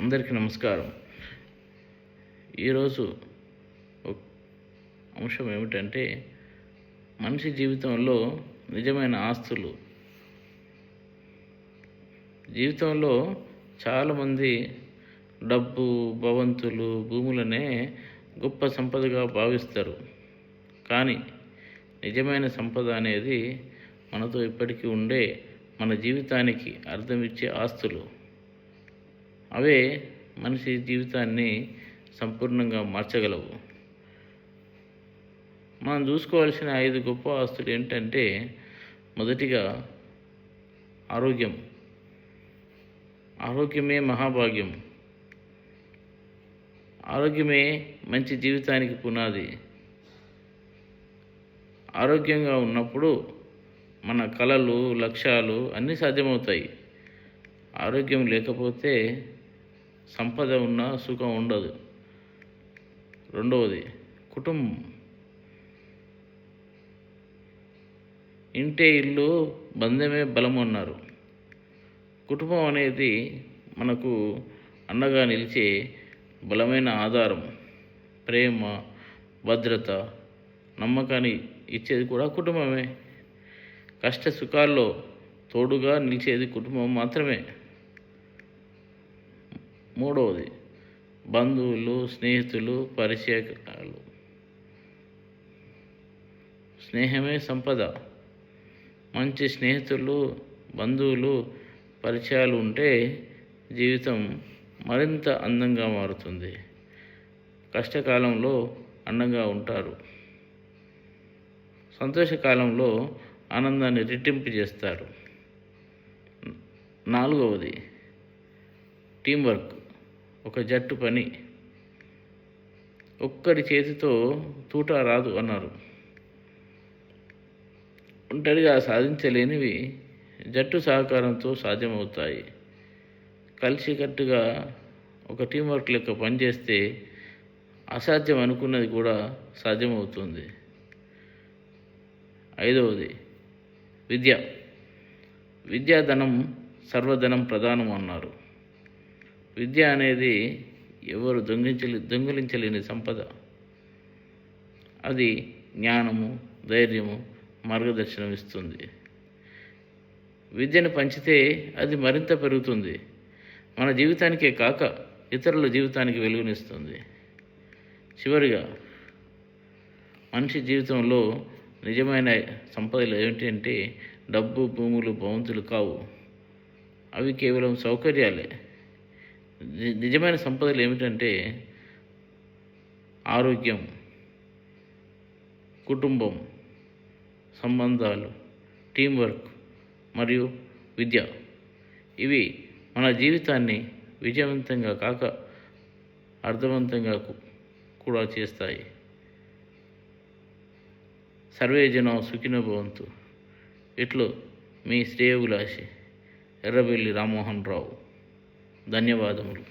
అందరికీ నమస్కారం. ఈరోజు అంశం ఏమిటంటే మనిషి జీవితంలో నిజమైన ఆస్తులు. జీవితంలో చాలామంది డబ్బు, భవంతులు, భూములనే గొప్ప సంపదగా భావిస్తారు. కానీ నిజమైన సంపద అనేది మనతో ఇప్పటికీ ఉండే మన జీవితానికి అర్థం ఇచ్చే ఆస్తులు. అవే మనిషి జీవితాన్ని సంపూర్ణంగా మార్చగలవు. మనం చూసుకోవాల్సిన 5 గొప్ప ఆస్తులు ఏంటంటే, మొదటిగా ఆరోగ్యం. ఆరోగ్యమే మహాభాగ్యం. ఆరోగ్యమే మంచి జీవితానికి పునాది. ఆరోగ్యంగా ఉన్నప్పుడు మన కలలు, లక్ష్యాలు అన్నీ సాధ్యమవుతాయి. ఆరోగ్యం లేకపోతే సంపద ఉన్నా సుఖం ఉండదు. రెండవది కుటుంబం. ఇంటే ఇల్లు, బంధమే బలం అన్నారు. కుటుంబం అనేది మనకు అండగా నిలిచే బలమైన ఆధారం. ప్రేమ, భద్రత, నమ్మకాన్ని ఇచ్చేది కూడా కుటుంబమే. కష్ట సుఖాల్లో తోడుగా నిలిచేది కుటుంబం మాత్రమే. మూడవది బంధువులు, స్నేహితులు, పరిచయాలు. స్నేహమే సంపద. మంచి స్నేహితులు, బంధువులు, పరిచయాలు ఉంటే జీవితం మరింత అందంగా మారుతుంది. కష్టకాలంలో అండంగా ఉంటారు. సంతోషకాలంలో ఆనందాన్ని రెట్టింపు చేస్తారు. నాలుగవది టీంవర్క్. ఒక జట్టు పని. ఒక్కడి చేతితో తూట రాదు అన్నారు. ఒంటరిగా సాధించలేనివి జట్టు సహకారంతో సాధ్యమవుతాయి. కలిసికట్టుగా ఒక టీంవర్క్ లెక్క పనిచేస్తే అసాధ్యం అనుకున్నది కూడా సాధ్యమవుతుంది. ఐదవది విద్య. విద్యాధనం సర్వధనం ప్రధానం అన్నారు. విద్య అనేది ఎవరు దొంగిలించలేని సంపద. అది జ్ఞానము, ధైర్యము, మార్గదర్శనం ఇస్తుంది. విద్యను పంచితే అది మరింత పెరుగుతుంది. మన జీవితానికే కాక ఇతరుల జీవితానికి వెలుగునిస్తుంది. చివరిగా మనిషి జీవితంలో నిజమైన సంపదలు ఏమిటంటే డబ్బు, భూములు, భవంతులు కావు. అవి కేవలం సౌకర్యాలే. నిజమైన సంపదలు ఏమిటంటే ఆరోగ్యం, కుటుంబం, సంబంధాలు, టీంవర్క్ మరియు విద్య. ఇవి మన జీవితాన్ని విజయవంతంగా కాక అర్థవంతంగా కూడా చేస్తాయి. సర్వే జనం సుఖినో భవంతు. ఇట్లు మీ శ్రేయోభిలాషి ఎర్రబెల్లి రామ్మోహన్ రావు. ధన్యవాదములు.